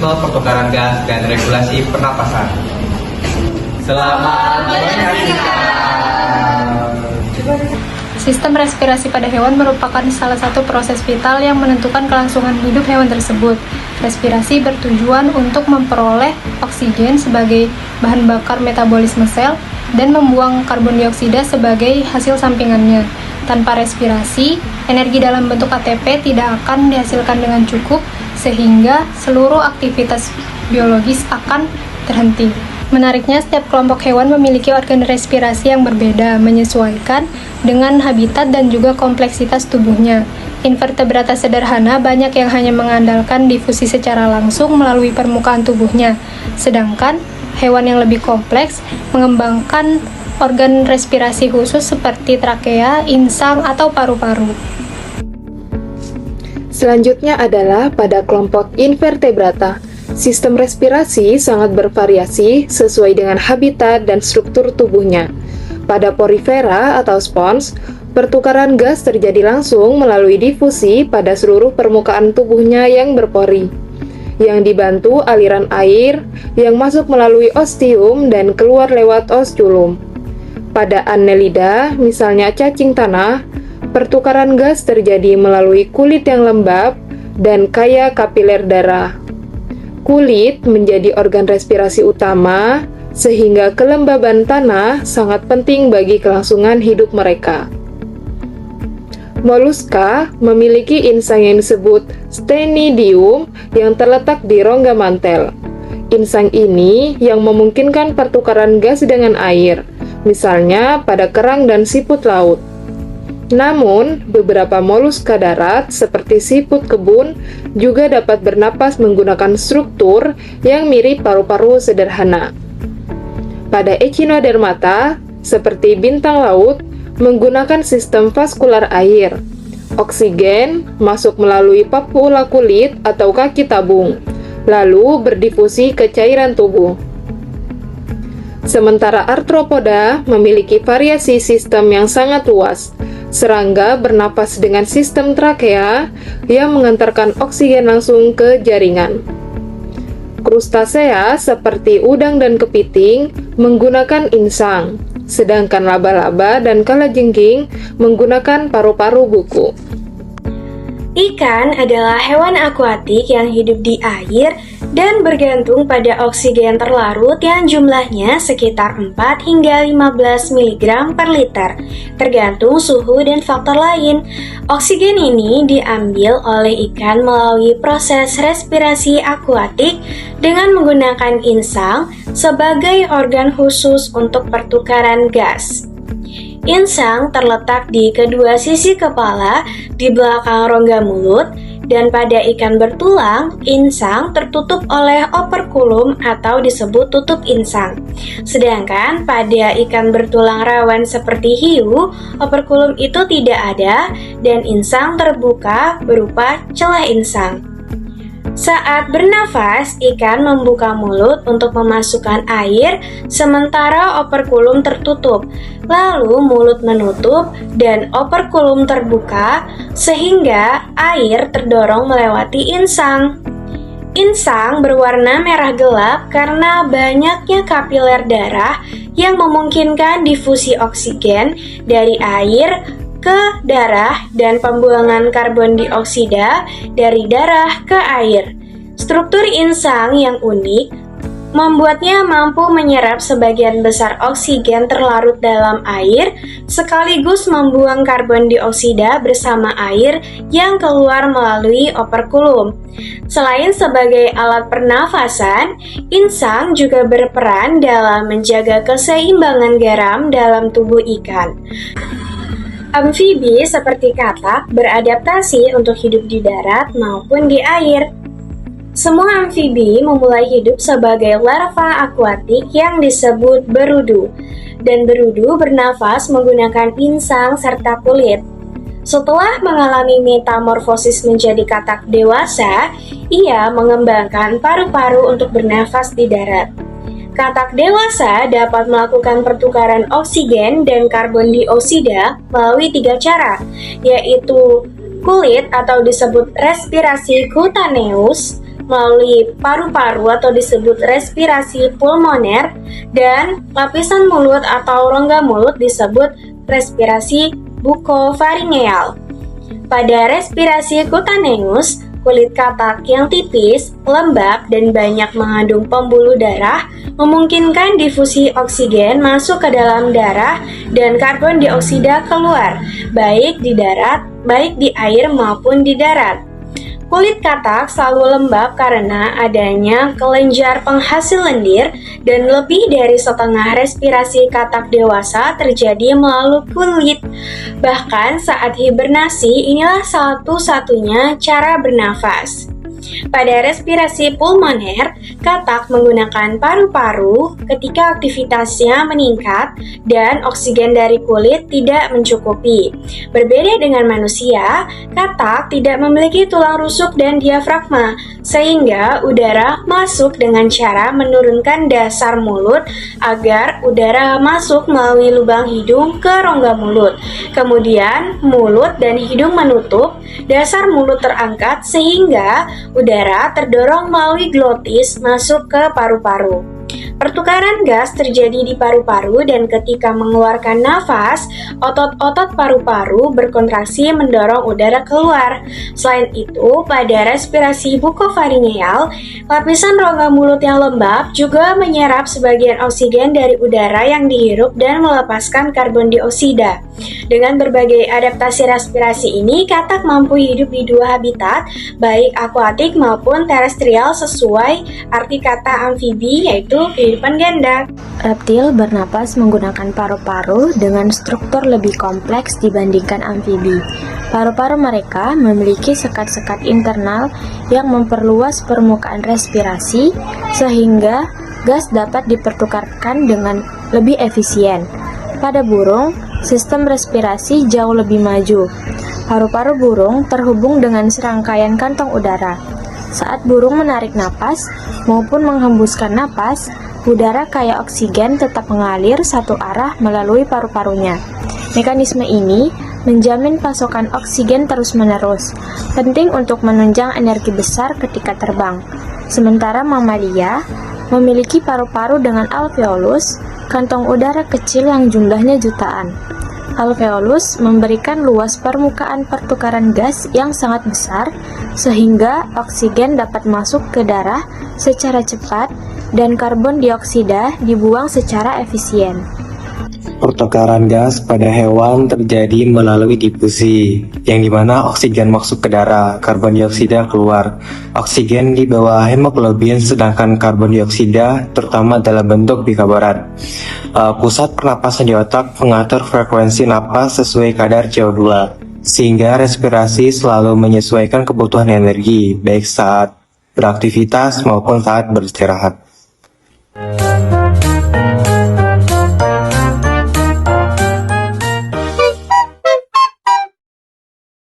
mekanisme pertukaran gas dan regulasi pernapasan. Selamat menyaksikan. Sistem respirasi pada hewan merupakan salah satu proses vital yang menentukan kelangsungan hidup hewan tersebut. Respirasi bertujuan untuk memperoleh oksigen sebagai bahan bakar metabolisme sel dan membuang karbon dioksida sebagai hasil sampingannya. Tanpa respirasi, energi dalam bentuk ATP tidak akan dihasilkan dengan cukup sehingga seluruh aktivitas biologis akan terhenti. Menariknya, setiap kelompok hewan memiliki organ respirasi yang berbeda, menyesuaikan dengan habitat dan juga kompleksitas tubuhnya. Invertebrata sederhana banyak yang hanya mengandalkan difusi secara langsung melalui permukaan tubuhnya, sedangkan hewan yang lebih kompleks mengembangkan organ respirasi khusus seperti trakea, insang, atau paru-paru. Selanjutnya adalah pada kelompok invertebrata. Sistem respirasi sangat bervariasi sesuai dengan habitat dan struktur tubuhnya. Pada porifera atau spons, pertukaran gas terjadi langsung melalui difusi pada seluruh permukaan tubuhnya yang berpori, yang dibantu aliran air yang masuk melalui ostium dan keluar lewat osculum. Pada annelida, misalnya cacing tanah, pertukaran gas terjadi melalui kulit yang lembab dan kaya kapiler darah. Kulit menjadi organ respirasi utama, sehingga kelembaban tanah sangat penting bagi kelangsungan hidup mereka. Moluska memiliki insang yang disebut stenidium yang terletak di rongga mantel. Insang ini yang memungkinkan pertukaran gas dengan air, misalnya pada kerang dan siput laut. Namun, beberapa moluska darat seperti siput kebun juga dapat bernapas menggunakan struktur yang mirip paru-paru sederhana. Pada Echinodermata, seperti bintang laut, menggunakan sistem vaskular air. Oksigen masuk melalui papula kulit atau kaki tabung, lalu berdifusi ke cairan tubuh. Sementara arthropoda memiliki variasi sistem yang sangat luas. Serangga bernapas dengan sistem trakea yang mengantarkan oksigen langsung ke jaringan. Krustasea seperti udang dan kepiting menggunakan insang, sedangkan laba-laba dan kalajengking menggunakan paru-paru buku. Ikan adalah hewan akuatik yang hidup di air dan bergantung pada oksigen terlarut yang jumlahnya sekitar 4 hingga 15 mg per liter, tergantung suhu dan faktor lain. Oksigen ini diambil oleh ikan melalui proses respirasi akuatik dengan menggunakan insang sebagai organ khusus untuk pertukaran gas. Insang terletak di kedua sisi kepala di belakang rongga mulut, dan pada ikan bertulang, insang tertutup oleh operkulum atau disebut tutup insang. Sedangkan pada ikan bertulang rawan seperti hiu, operkulum itu tidak ada dan insang terbuka berupa celah insang. Saat bernafas, ikan membuka mulut untuk memasukkan air, sementara operkulum tertutup. Lalu mulut menutup dan operkulum terbuka, sehingga air terdorong melewati insang. Insang berwarna merah gelap karena banyaknya kapiler darah yang memungkinkan difusi oksigen dari air ke darah dan pembuangan karbon dioksida dari darah ke air. Struktur insang yang unik membuatnya mampu menyerap sebagian besar oksigen terlarut dalam air sekaligus membuang karbon dioksida bersama air yang keluar melalui operkulum. Selain sebagai alat pernafasan, insang juga berperan dalam menjaga keseimbangan garam dalam tubuh ikan. Amfibi seperti katak beradaptasi untuk hidup di darat maupun di air. Semua amfibi memulai hidup sebagai larva akuatik yang disebut berudu, dan berudu bernafas menggunakan insang serta kulit. Setelah mengalami metamorfosis menjadi katak dewasa, ia mengembangkan paru-paru untuk bernafas di darat. Katak dewasa dapat melakukan pertukaran oksigen dan karbon dioksida melalui 3 cara, yaitu kulit atau disebut respirasi kutaneus, melalui paru-paru atau disebut respirasi pulmoner, dan lapisan mulut atau rongga mulut disebut respirasi bukofaringeal. Pada respirasi kutaneus, kulit katak yang tipis, lembab, dan banyak mengandung pembuluh darah memungkinkan difusi oksigen masuk ke dalam darah dan karbon dioksida keluar, baik di darat, baik di air maupun di darat. Kulit katak selalu lembab karena adanya kelenjar penghasil lendir dan lebih dari setengah respirasi katak dewasa terjadi melalui kulit. Bahkan saat hibernasi, inilah satu-satunya cara bernafas. Pada respirasi pulmoner, katak menggunakan paru-paru ketika aktivitasnya meningkat dan oksigen dari kulit tidak mencukupi. Berbeda dengan manusia, katak tidak memiliki tulang rusuk dan diafragma, sehingga udara masuk dengan cara menurunkan dasar mulut agar udara masuk melalui lubang hidung ke rongga mulut. Kemudian, mulut dan hidung menutup, dasar mulut terangkat sehingga udara terdorong melalui glotis masuk ke paru-paru. Pertukaran gas terjadi di paru-paru dan ketika mengeluarkan nafas, otot-otot paru-paru berkontraksi mendorong udara keluar. Selain itu, pada respirasi bukofaringeal, lapisan rongga mulut yang lembab juga menyerap sebagian oksigen dari udara yang dihirup dan melepaskan karbon dioksida. Dengan berbagai adaptasi respirasi ini, katak mampu hidup di dua habitat, baik akuatik maupun terestrial sesuai arti kata amfibi, yaitu kehidupan ganda. Reptil bernapas menggunakan paru-paru dengan struktur lebih kompleks dibandingkan amfibi. Paru-paru mereka memiliki sekat-sekat internal yang memperluas permukaan respirasi sehingga gas dapat dipertukarkan dengan lebih efisien. Pada burung, sistem respirasi jauh lebih maju. Paru-paru burung terhubung dengan serangkaian kantong udara. Saat burung menarik napas maupun menghembuskan napas, udara kaya oksigen tetap mengalir satu arah melalui paru-parunya. Mekanisme ini menjamin pasokan oksigen terus-menerus, penting untuk menunjang energi besar ketika terbang. Sementara mamalia memiliki paru-paru dengan alveolus, kantong udara kecil yang jumlahnya jutaan. Alveolus memberikan luas permukaan pertukaran gas yang sangat besar, sehingga oksigen dapat masuk ke darah secara cepat dan karbon dioksida dibuang secara efisien. Pertukaran gas pada hewan terjadi melalui difusi, yang dimana oksigen masuk ke darah, karbon dioksida keluar. Oksigen di bawah hemoglobin, sedangkan karbon dioksida terutama dalam bentuk bikarbonat. Pusat pernapasan di otak mengatur frekuensi napas sesuai kadar CO2, sehingga respirasi selalu menyesuaikan kebutuhan energi, baik saat beraktivitas maupun saat beristirahat.